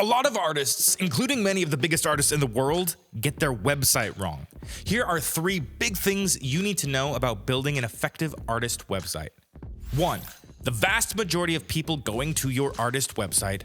A lot of artists, including many of the biggest artists in the world, get their website wrong. Here are 3 big things you need to know about building an effective artist website. 1. The vast majority of people going to your artist website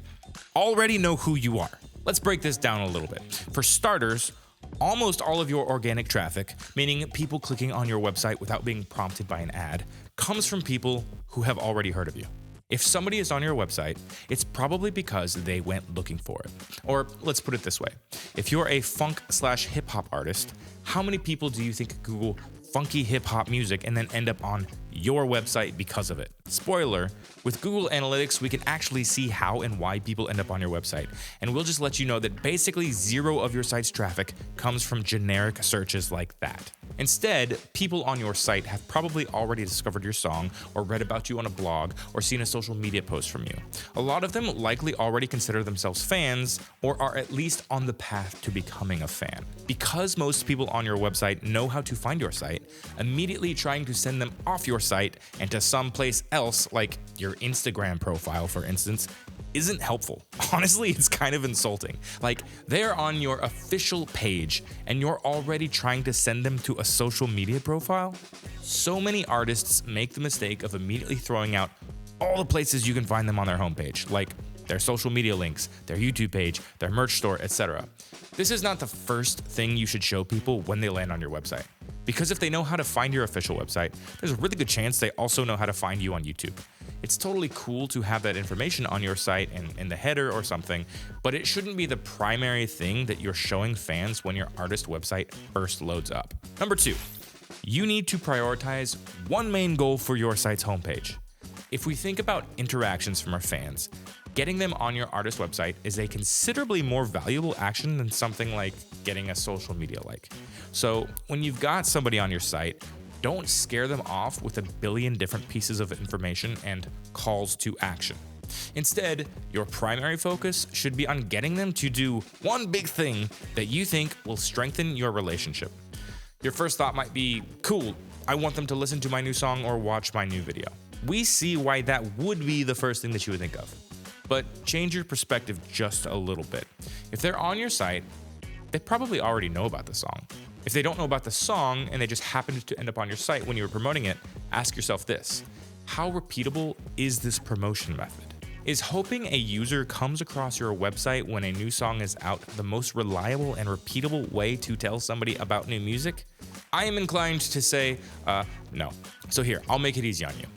already know who you are. Let's break this down a little bit. For starters, almost all of your organic traffic, meaning people clicking on your website without being prompted by an ad, comes from people who have already heard of you. If somebody is on your website, it's probably because they went looking for it. Or let's put it this way. If you're a funk/hip hop artist, how many people do you think Google funky hip hop music and then end up on your website because of it? Spoiler, with Google Analytics, we can actually see how and why people end up on your website. And we'll just let you know that basically 0 of your site's traffic comes from generic searches like that. Instead, people on your site have probably already discovered your song or read about you on a blog or seen a social media post from you. A lot of them likely already consider themselves fans or are at least on the path to becoming a fan. Because most people on your website know how to find your site, immediately trying to send them off your site and to someplace else, like your Instagram profile, for instance, isn't helpful. Honestly, it's kind of insulting. Like, they're on your official page and you're already trying to send them to a social media profile? So many artists make the mistake of immediately throwing out all the places you can find them on their homepage, like their social media links, their YouTube page, their merch store, etc. This is not the first thing you should show people when they land on your website. Because if they know how to find your official website, there's a really good chance they also know how to find you on YouTube. It's totally cool to have that information on your site and in the header or something, but it shouldn't be the primary thing that you're showing fans when your artist website first loads up. Number 2, you need to prioritize one main goal for your site's homepage. If we think about interactions from our fans, getting them on your artist website is a considerably more valuable action than something like getting a social media like. So when you've got somebody on your site, don't scare them off with a billion different pieces of information and calls to action. Instead, your primary focus should be on getting them to do one big thing that you think will strengthen your relationship. Your first thought might be, cool, I want them to listen to my new song or watch my new video. We see why that would be the first thing that you would think of. But change your perspective just a little bit. If they're on your site, they probably already know about the song. If they don't know about the song and they just happened to end up on your site when you were promoting it, ask yourself this: how repeatable is this promotion method? Is hoping a user comes across your website when a new song is out the most reliable and repeatable way to tell somebody about new music? I am inclined to say no. So here, I'll make it easy on you.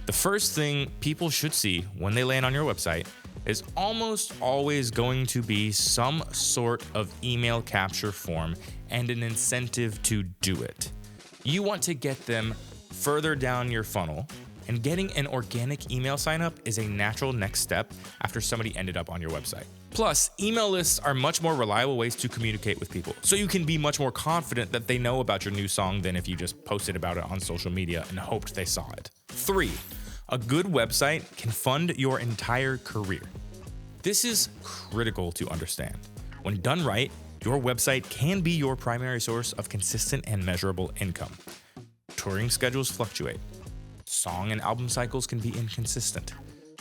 The first thing people should see when they land on your website is almost always going to be some sort of email capture form and an incentive to do it. You want to get them further down your funnel, and getting an organic email sign up is a natural next step after somebody ended up on your website. Plus, email lists are much more reliable ways to communicate with people, so you can be much more confident that they know about your new song than if you just posted about it on social media and hoped they saw it. 3. A good website can fund your entire career. This is critical to understand. When done right, your website can be your primary source of consistent and measurable income. Touring schedules fluctuate. Song and album cycles can be inconsistent.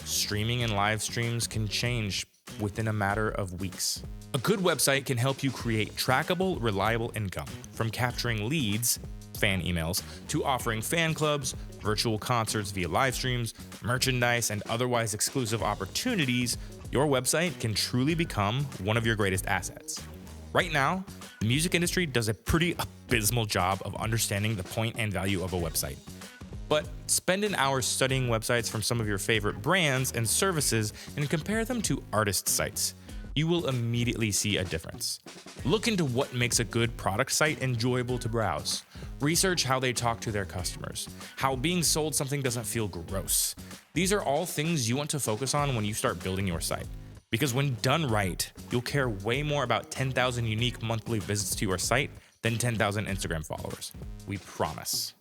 Streaming and live streams can change within a matter of weeks. A good website can help you create trackable, reliable income, from capturing leads, fan emails, to offering fan clubs, virtual concerts via live streams, merchandise, and otherwise exclusive opportunities. Your website can truly become one of your greatest assets. Right now, the music industry does a pretty abysmal job of understanding the point and value of a website. But spend an hour studying websites from some of your favorite brands and services and compare them to artist sites. You will immediately see a difference. Look into what makes a good product site enjoyable to browse. Research how they talk to their customers, how being sold something doesn't feel gross. These are all things you want to focus on when you start building your site. Because when done right, you'll care way more about 10,000 unique monthly visits to your site than 10,000 Instagram followers. We promise.